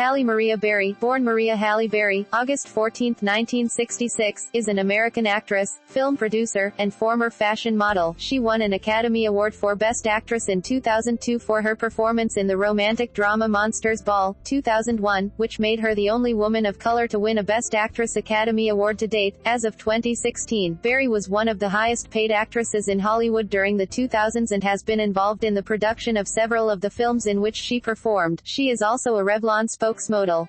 Halle Maria Berry, born Maria Halle Berry, August 14, 1966, is an American actress, film producer, and former fashion model. She won an Academy Award for Best Actress in 2002 for her performance in the romantic drama Monsters Ball, 2001, which made her the only woman of color to win a Best Actress Academy Award to date. As of 2016, Berry was one of the highest-paid actresses in Hollywood during the 2000s and has been involved in the production of several of the films in which she performed. She is also a Revlon spokesmodel.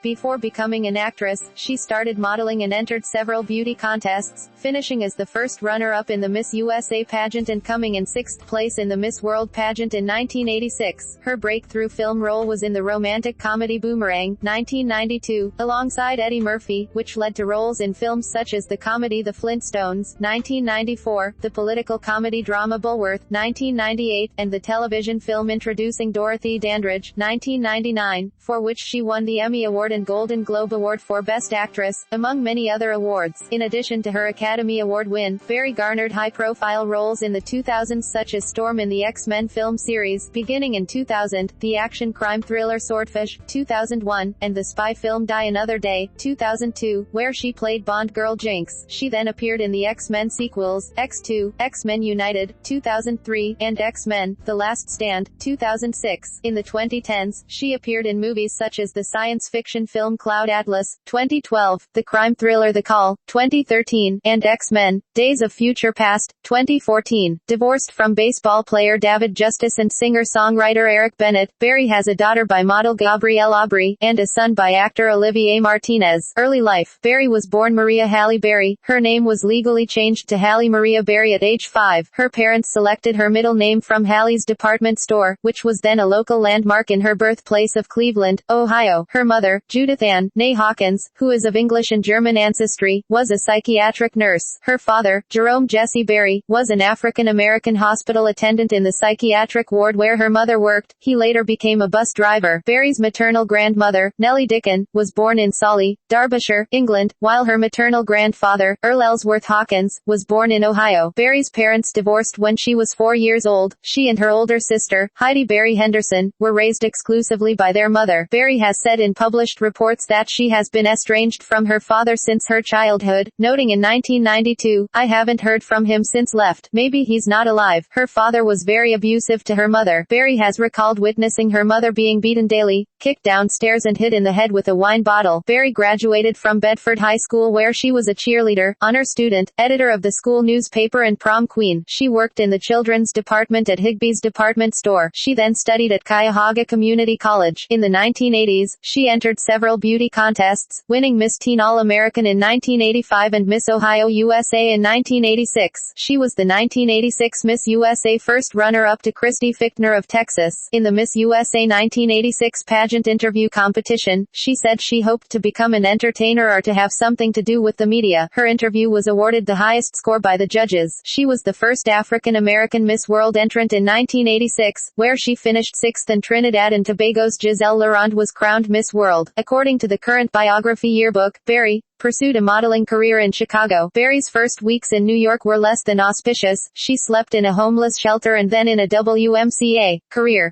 Before becoming an actress, she started modeling and entered several beauty contests, finishing as the first runner-up in the Miss USA pageant and coming in 6th place in the Miss World pageant in 1986. Her breakthrough film role was in the romantic comedy Boomerang, 1992, alongside Eddie Murphy, which led to roles in films such as the comedy The Flintstones, 1994, the political comedy drama Bulworth, 1998, and the television film introducing Dorothy Dandridge, 1999, for which she won the Emmy Award and Golden Globe Award for Best Actress, among many other awards. In addition to her Academy Award win, Berry garnered high-profile roles in the 2000s such as Storm in the X-Men film series, beginning in 2000, the action-crime thriller Swordfish, 2001, and the spy film Die Another Day, 2002, where she played Bond girl Jinx. She then appeared in the X-Men sequels, X2, X-Men United, 2003, and X-Men, The Last Stand, 2006. In the 2010s, she appeared in movies such as the science fiction film Cloud Atlas, 2012, the crime thriller The Call, 2013, and X-Men, Days of Future Past, 2014. Divorced from baseball player David Justice and singer-songwriter Eric Bennett, Berry has a daughter by model Gabrielle Aubry, and a son by actor Olivier Martinez. Early life. Berry was born Maria Halle Berry. Her name was legally changed to Halle Maria Berry at age 5. Her parents selected her middle name from Halle's department store, which was then a local landmark in her birthplace of Cleveland, Ohio. Her mother, Judith Ann, née Hawkins, who is of English and German ancestry, was a psychiatric nurse. Her father, Jerome Jesse Berry, was an African-American hospital attendant in the psychiatric ward where her mother worked. He later became a bus driver. Berry's maternal grandmother, Nellie Dickon, was born in Solly, Derbyshire, England, while her maternal grandfather, Earl Ellsworth Hawkins, was born in Ohio. Berry's parents divorced when she was 4 years old. She and her older sister, Heidi Berry Henderson, were raised exclusively by their mother. Berry has said in published reports that she has been estranged from her father since her childhood, noting in 1992, "I haven't heard from him since left. Maybe he's not alive." Her father was very abusive to her mother. Berry has recalled witnessing her mother being beaten daily, kicked downstairs and hit in the head with a wine bottle. Berry graduated from Bedford High School where she was a cheerleader, honor student, editor of the school newspaper and prom queen. She worked in the children's department at Higbee's department store. She then studied at Cuyahoga Community College. In the 1980s, she entered several beauty contests, winning Miss Teen All-American in 1985 and Miss Ohio USA in 1986. She was the 1986 Miss USA first runner-up to Christy Fichtner of Texas. In the Miss USA 1986 pageant interview competition, she said she hoped to become an entertainer or to have something to do with the media. Her interview was awarded the highest score by the judges. She was the first African-American Miss World entrant in 1986, where she finished 6th and Trinidad and Tobago's Giselle Laurent was crowned Miss World. According to the current biography yearbook, Berry pursued a modeling career in Chicago. Berry's first weeks in New York were less than auspicious. She slept in a homeless shelter and then in a WMCA.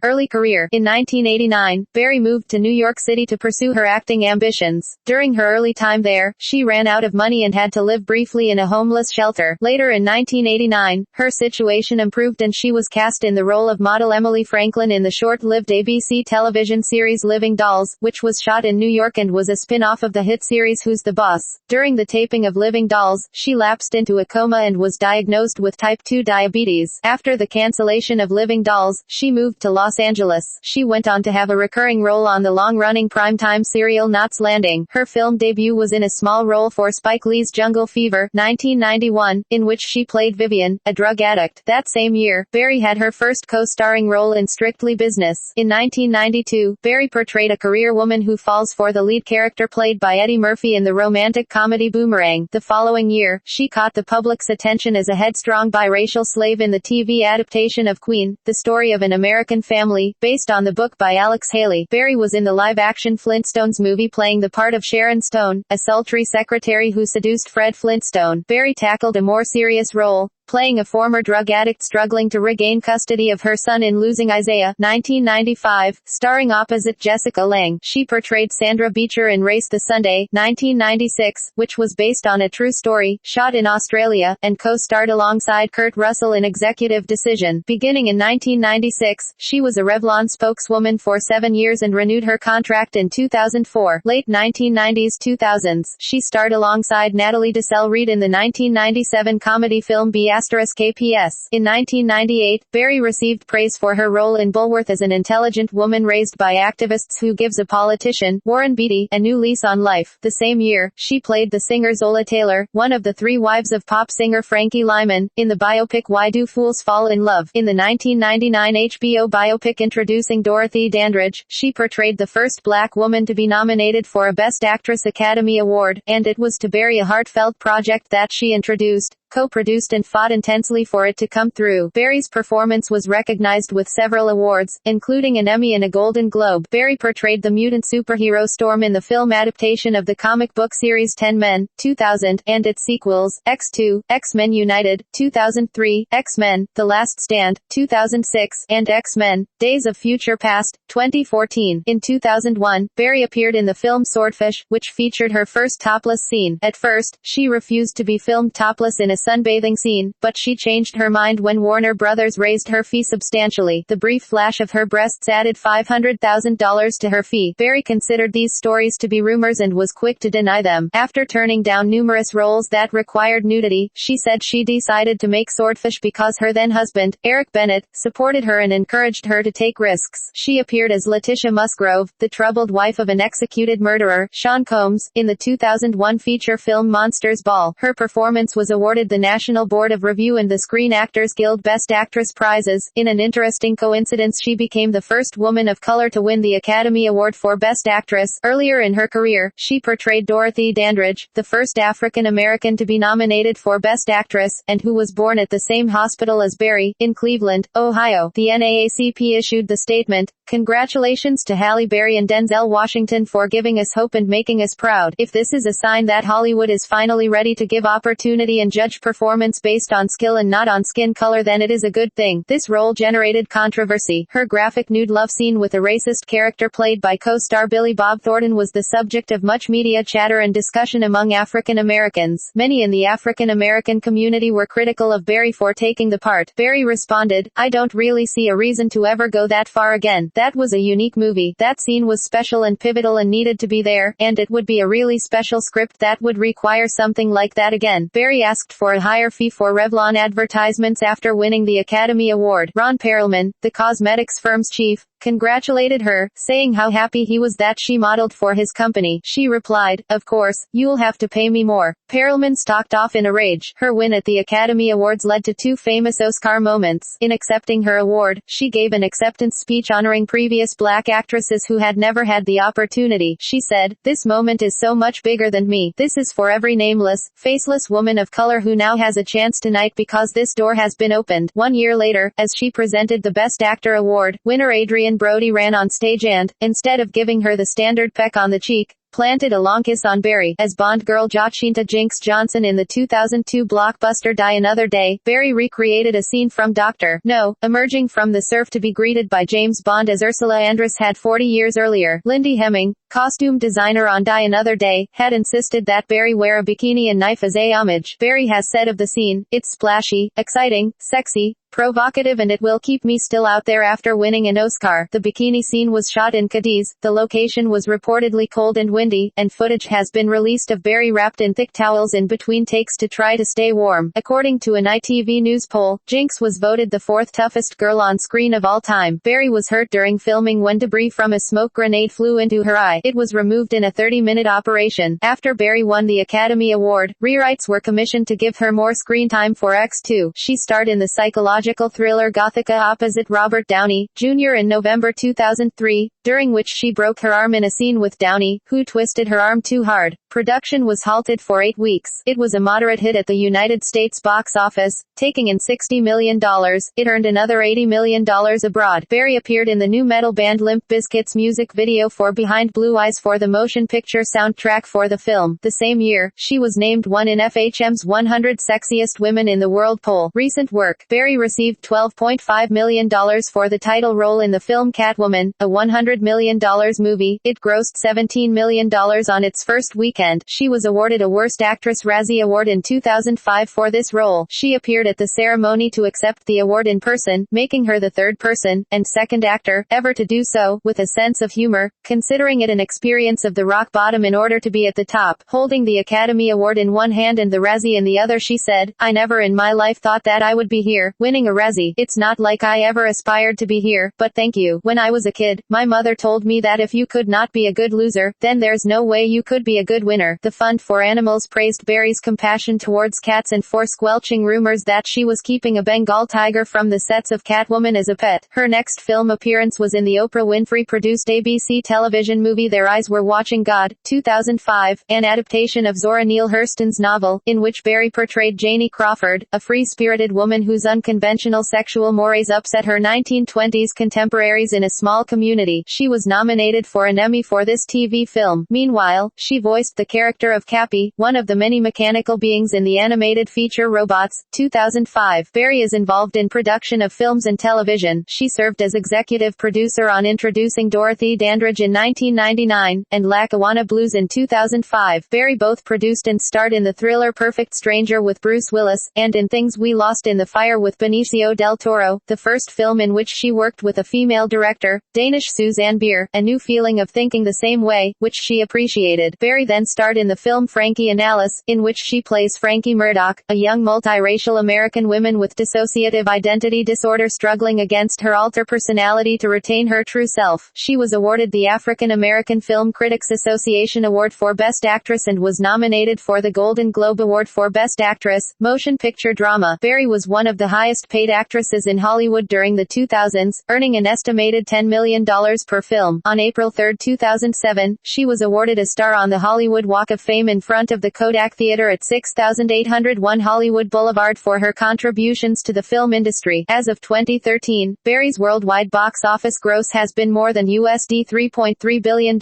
Early career. In 1989, Berry moved to New York City to pursue her acting ambitions. During her early time there, she ran out of money and had to live briefly in a homeless shelter. Later in 1989, her situation improved and she was cast in the role of model Emily Franklin in the short-lived ABC television series Living Dolls, which was shot in New York and was a spin-off of the hit series Who's the Boss? During the taping of Living Dolls, she lapsed into a coma and was diagnosed with type 2 diabetes. After the cancellation of Living Dolls, she moved to Los Angeles. She went on to have a recurring role on the long-running primetime serial Knots Landing. Her film debut was in a small role for Spike Lee's Jungle Fever, 1991, in which she played Vivian, a drug addict. That same year, Berry had her first co-starring role in Strictly Business. In 1992, Berry portrayed a career woman who falls for the lead character played by Eddie Murphy in the romantic comedy Boomerang. The following year, she caught the public's attention as a headstrong biracial slave in the TV adaptation of Queen, the story of an American family, based on the book by Alex Haley. Berry was in the live-action Flintstones movie playing the part of Sharon Stone, a sultry secretary who seduced Fred Flintstone. Berry tackled a more serious role, playing a former drug addict struggling to regain custody of her son in Losing Isaiah, 1995, starring opposite Jessica Lange. She portrayed Sandra Beecher in Race the Sunday, 1996, which was based on a true story, shot in Australia, and co-starred alongside Kurt Russell in Executive Decision. Beginning in 1996, she was a Revlon spokeswoman for 7 years and renewed her contract in 2004. Late 1990s-2000s, she starred alongside Natalie Desselle Reid in the 1997 comedy film B***KPS. In 1998, Berry received praise for her role in Bulworth as an intelligent woman raised by activists who gives a politician, Warren Beatty, a new lease on life. The same year, she played the singer Zola Taylor, one of the 3 wives of pop singer Frankie Lyman, in the biopic Why Do Fools Fall in Love. In the 1999 HBO biopic introducing Dorothy Dandridge, she portrayed the first black woman to be nominated for a Best Actress Academy Award, and it was to Berry a heartfelt project that she introduced, co-produced and fought intensely for it to come through. Berry's performance was recognized with several awards, including an Emmy and a Golden Globe. Berry portrayed the mutant superhero Storm in the film adaptation of the comic book series 10 Men, 2000, and its sequels, X2, X-Men United, 2003, X-Men, The Last Stand, 2006, and X-Men, Days of Future Past, 2014. In 2001, Berry appeared in the film Swordfish, which featured her first topless scene. At first, she refused to be filmed topless in a sunbathing scene, but she changed her mind when Warner Brothers raised her fee substantially. The brief flash of her breasts added $500,000 to her fee. Berry considered these stories to be rumors and was quick to deny them. After turning down numerous roles that required nudity, she said she decided to make Swordfish because her then-husband, Eric Bennett, supported her and encouraged her to take risks. She appeared as Letitia Musgrove, the troubled wife of an executed murderer, Sean Combs, in the 2001 feature film Monsters Ball. Her performance was awarded the National Board of Review and the Screen Actors Guild Best Actress prizes. In an interesting coincidence, she became the first woman of color to win the Academy Award for Best Actress. Earlier in her career, she portrayed Dorothy Dandridge, the first African American to be nominated for Best Actress, and who was born at the same hospital as Berry, in Cleveland, Ohio. The NAACP issued the statement, "Congratulations to Halle Berry and Denzel Washington for giving us hope and making us proud. If this is a sign that Hollywood is finally ready to give opportunity and judge performance based on skill and not on skin color, then it is a good thing." This role generated controversy. Her graphic nude love scene with a racist character played by co-star Billy Bob Thornton was the subject of much media chatter and discussion among African Americans. Many in the African American community were critical of Berry for taking the part. Berry responded, "I don't really see a reason to ever go that far again. That was a unique movie. That scene was special and pivotal and needed to be there, and it would be a really special script that would require something like that again." Berry asked for a higher fee for Revlon advertisements after winning the Academy Award. Ron Perelman, the cosmetics firm's chief, congratulated her, saying how happy he was that she modeled for his company. She replied, "Of course, you'll have to pay me more." Perelman stalked off in a rage. Her win at the Academy Awards led to 2 famous Oscar moments. In accepting her award, she gave an acceptance speech honoring previous black actresses who had never had the opportunity. She said, "This moment is so much bigger than me. This is for every nameless, faceless woman of color who now has a chance tonight because this door has been opened." 1 year later, as she presented the Best Actor award, winner Adrian Brody ran on stage and, instead of giving her the standard peck on the cheek, planted a long kiss on Berry. As Bond girl Jacinta Jinx Johnson in the 2002 blockbuster Die Another Day, Berry recreated a scene from Dr. No, emerging from the surf to be greeted by James Bond as Ursula Andress had 40 years earlier. Lindy Hemming, costume designer on Die Another Day, had insisted that Berry wear a bikini and knife as a homage. Berry has said of the scene, "It's splashy, exciting, sexy, provocative, and it will keep me still out there after winning an Oscar." The bikini scene was shot in Cadiz. The location was reportedly cold and windy, and footage has been released of Berry wrapped in thick towels in between takes to try to stay warm. According to an ITV News poll, Jinx was voted the 4th toughest girl on screen of all time. Berry was hurt during filming when debris from a smoke grenade flew into her eye. It was removed in a 30-minute operation. After Berry won the Academy Award, rewrites were commissioned to give her more screen time for X2. She starred in the psychological thriller Gothica opposite Robert Downey, Jr. in November 2003, during which she broke her arm in a scene with Downey, who twisted her arm too hard. Production was halted for 8 weeks. It was a moderate hit at the United States box office, taking in $60 million. It earned another $80 million abroad. Berry appeared in the new metal band Limp Bizkit's music video for Behind Blue Eyes for the motion picture soundtrack for the film. The same year, she was named one in FHM's 100 Sexiest Women in the World poll. Recent work. Berry received $12.5 million for the title role in the film Catwoman, a $100 million movie. It grossed $17 million on its first weekend. She was awarded a Worst Actress Razzie Award in 2005 for this role. She appeared at the ceremony to accept the award in person, making her the third person, and second actor, ever to do so, with a sense of humor, considering it an experience of the rock bottom in order to be at the top. Holding the Academy Award in one hand and the Razzie in the other, she said, "I never in my life thought that I would be here, winning a Razzie. It's not like I ever aspired to be here, but thank you. When I was a kid, my mother told me that if you could not be a good loser, then there's no way you could be a good winner." The Fund for Animals praised Berry's compassion towards cats and for squelching rumors that she was keeping a Bengal tiger from the sets of Catwoman as a pet. Her next film appearance was in the Oprah Winfrey-produced ABC television movie Their Eyes Were Watching God, 2005, an adaptation of Zora Neale Hurston's novel, in which Berry portrayed Janie Crawford, a free-spirited woman whose unconventional sexual mores upset her 1920s contemporaries in a small community. She was nominated for an Emmy for this TV film. Meanwhile, she voiced the character of Cappy, one of the many mechanical beings in the animated feature Robots, 2005. Berry is involved in production of films and television. She served as executive producer on Introducing Dorothy Dandridge in 1999, and Lackawanna Blues in 2005. Berry both produced and starred in the thriller Perfect Stranger with Bruce Willis, and in Things We Lost in the Fire with Benicio del Toro, the first film in which she worked with a female director, Danish Suzanne Bier, A New Feeling of Thinking the Same Way, which she appreciated. Berry then starred in the film Frankie and Alice, in which she plays Frankie Murdoch, a young multiracial American woman with dissociative identity disorder struggling against her alter personality to retain her true self. She was awarded the African American Film Critics Association Award for Best Actress and was nominated for the Golden Globe Award for Best Actress, Motion Picture Drama. Berry was one of the highest-paid actresses in Hollywood during the 2000s, earning an estimated $10 million per film. On April 3, 2007, she was awarded a star on the Hollywood Walk of Fame in front of the Kodak Theater at 6801 Hollywood Boulevard for her contributions to the film industry. As of 2013, Berry's worldwide box office gross has been more than $3.3 billion.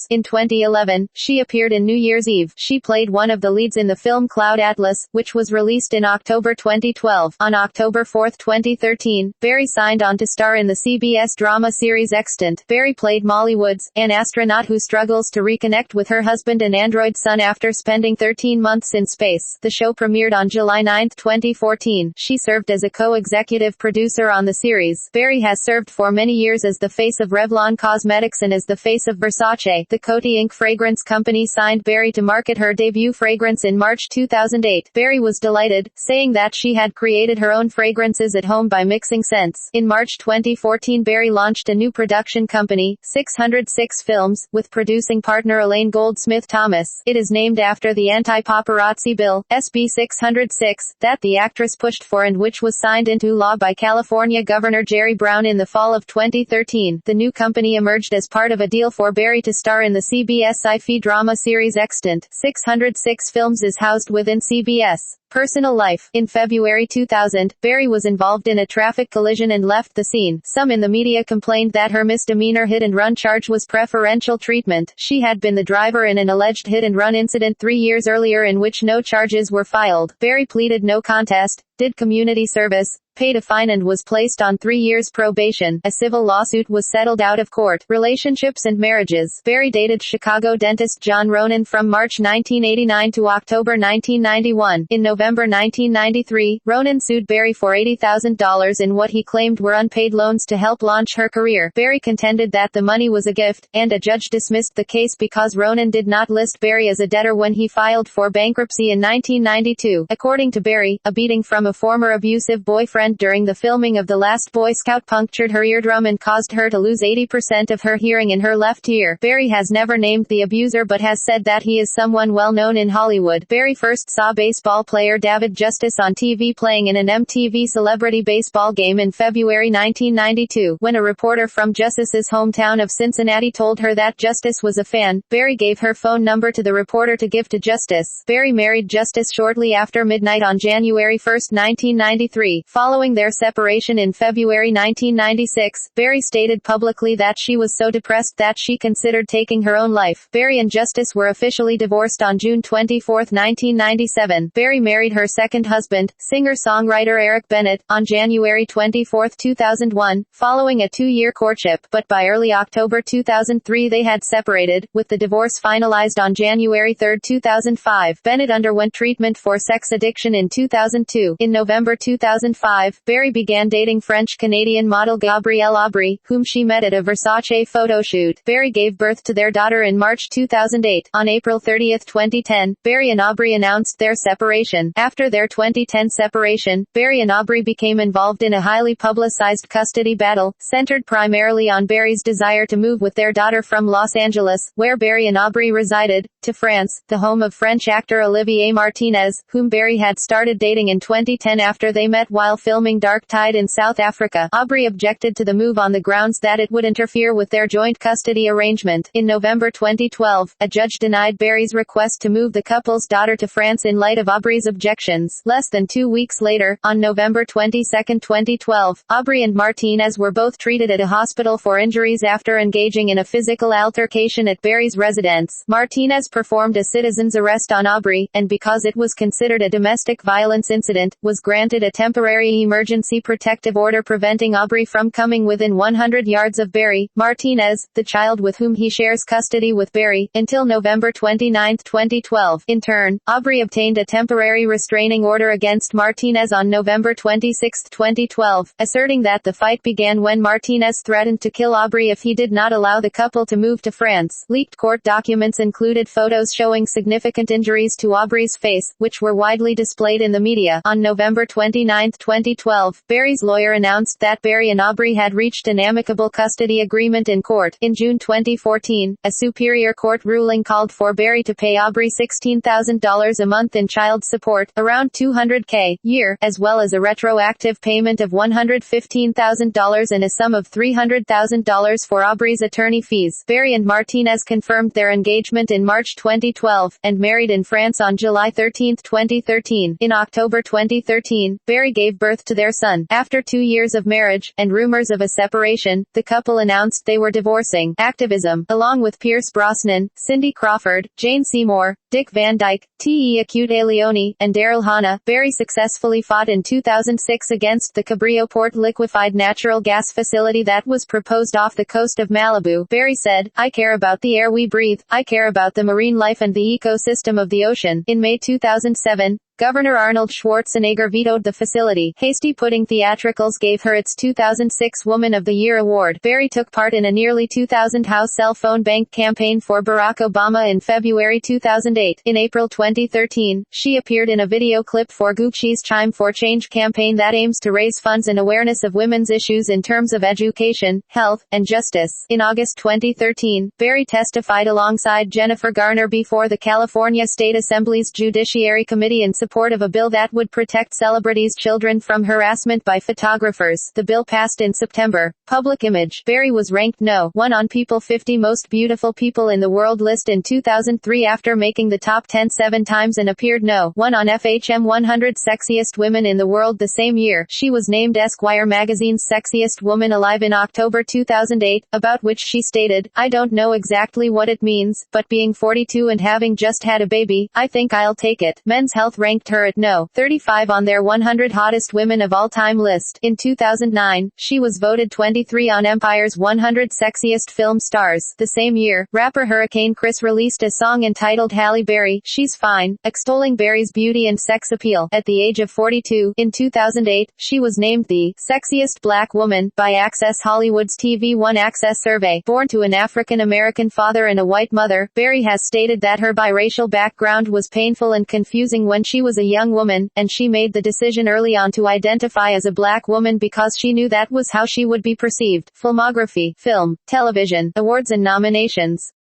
In 2011, she appeared in New Year's Eve. She played one of the leads in the film Cloud Atlas, which was released in October 2012. On October 4, 2013, Berry signed on to star in the CBS drama series Extant. Berry played Molly Woods, an astronaut who struggles to reconnect with her husband and android son after spending 13 months in space. The show premiered on July 9, 2014. She served as a co-executive producer on the series. Berry has served for many years as the face of Revlon Cosmetics and as the face of Versace. The Coty Inc. fragrance company signed Berry to market her debut fragrance in March 2008. Berry was delighted, saying that she had created her own fragrances at home by mixing scents. In March 2014, Berry launched a new production company, 606 Films, with producing partner Elaine Goldsmith Thomas. It is named after the Anti-Paparazzi Bill, SB 606, that the actress pushed for and which was signed into law by California Governor Jerry Brown in the fall of 2013. The new company emerged as part of a deal for Berry to star in the CBS sci-fi drama series Extant. 606 Films is housed within CBS. Personal life. In February 2000, Berry was involved in a traffic collision and left the scene. Some in the media complained that her misdemeanor hit-and-run charge was preferential treatment. She had been the driver in an alleged hit-and-run incident 3 years earlier in which no charges were filed. Berry pleaded no contest, did community service, paid a fine and was placed on 3 years probation. A civil lawsuit was settled out of court. Relationships and marriages. Berry dated Chicago dentist John Ronan from March 1989 to October 1991. In November 1993, Ronan sued Berry for $80,000 in what he claimed were unpaid loans to help launch her career. Berry contended that the money was a gift, and a judge dismissed the case because Ronan did not list Berry as a debtor when he filed for bankruptcy in 1992. According to Berry, a beating from from a former abusive boyfriend during the filming of The Last Boy Scout punctured her eardrum and caused her to lose 80% of her hearing in her left ear. Berry has never named the abuser but has said that he is someone well known in Hollywood. Berry first saw baseball player David Justice on TV playing in an MTV Celebrity Baseball game in February 1992. When a reporter from Justice's hometown of Cincinnati told her that Justice was a fan, Berry gave her phone number to the reporter to give to Justice. Berry married Justice shortly after midnight on January 1, 1993. Following their separation in February 1996, Berry stated publicly that she was so depressed that she considered taking her own life. Berry and Justice were officially divorced on June 24, 1997. Berry married her second husband, singer-songwriter Eric Bennett, on January 24, 2001, following a 2-year courtship, but by early October 2003 they had separated, with the divorce finalized on January 3, 2005. Bennett underwent treatment for sex addiction in 2002. In November 2005, Berry began dating French-Canadian model Gabrielle Aubry, whom she met at a Versace photoshoot. Berry gave birth to their daughter in March 2008. On April 30, 2010, Berry and Aubry announced their separation. After their 2010 separation, Berry and Aubry became involved in a highly publicized custody battle, centered primarily on Berry's desire to move with their daughter from Los Angeles, where Berry and Aubry resided, to France, the home of French actor Olivier Martinez, whom Berry had started dating in 2010 after they met while filming Dark Tide in South Africa. Aubry objected to the move on the grounds that it would interfere with their joint custody arrangement. In November 2012, a judge denied Berry's request to move the couple's daughter to France in light of Aubry's objections. Less than 2 weeks later, on November 22, 2012, Aubry and Martinez were both treated at a hospital for injuries after engaging in a physical altercation at Berry's residence. Martinez performed a citizen's arrest on Aubry, and because it was considered a domestic violence incident, was granted a temporary emergency protective order preventing Aubry from coming within 100 yards of Berry, Martinez, the child with whom he shares custody with Berry, until November 29, 2012. In turn, Aubry obtained a temporary restraining order against Martinez on November 26, 2012, asserting that the fight began when Martinez threatened to kill Aubry if he did not allow the couple to move to France. Leaked court documents included photos showing significant injuries to Aubry's face, which were widely displayed in the media. On November 29, 2012, Berry's lawyer announced that Berry and Aubry had reached an amicable custody agreement in court. In June 2014, a superior court ruling called for Berry to pay Aubry $16,000 a month in child support, around $200K year, as well as a retroactive payment of $115,000 and a sum of $300,000 for Aubry's attorney fees. Berry and Martinez confirmed their engagement in March 2012, and married in France on July 13, 2013. In October 2013, Berry gave birth to their son. After 2 years of marriage, and rumors of a separation, the couple announced they were divorcing. Activism. Along with Pierce Brosnan, Cindy Crawford, Jane Seymour, Dick Van Dyke, T.E. Acute Leone, and Daryl Hannah, Berry successfully fought in 2006 against the Cabrillo Port liquefied natural gas facility that was proposed off the coast of Malibu. Berry said, "I care about the air we breathe, I care about the marine life and the ecosystem of the ocean." In May 2007, Governor Arnold Schwarzenegger vetoed the facility. Hasty Pudding Theatricals gave her its 2006 Woman of the Year award. Berry took part in a nearly 2,000 house cell phone bank campaign for Barack Obama in February 2008. In April 2013, she appeared in a video clip for Gucci's Chime for Change campaign that aims to raise funds and awareness of women's issues in terms of education, health, and justice. In August 2013, Berry testified alongside Jennifer Garner before the California State Assembly's Judiciary Committee in support of a bill that would protect celebrities' children from harassment by photographers. The bill passed in September. Public image. Berry was ranked No. 1 on People 50 Most Beautiful People in the World list in 2003 after making the top 10 7 times and appeared No. 1 on FHM 100 Sexiest Women in the World the same year. She was named Esquire magazine's Sexiest Woman Alive in October 2008, about which she stated, "I don't know exactly what it means, but being 42 and having just had a baby, I think I'll take it." Men's Health ranked her at No. 35 on their 100 Hottest Women of All Time list. In 2009, she was voted 23 on Empire's 100 Sexiest Film Stars. The same year, rapper Hurricane Chris released a song entitled Halle Berry, She's Fine, extolling Berry's beauty and sex appeal. At the age of 42, in 2008, she was named the Sexiest Black Woman by Access Hollywood's TV One Access survey. Born to an African-American father and a white mother, Berry has stated that her biracial background was painful and confusing when she was a young woman, and she made the decision early on to identify as a black woman because she knew that was how she would be perceived. Filmography, film, television, awards and nominations.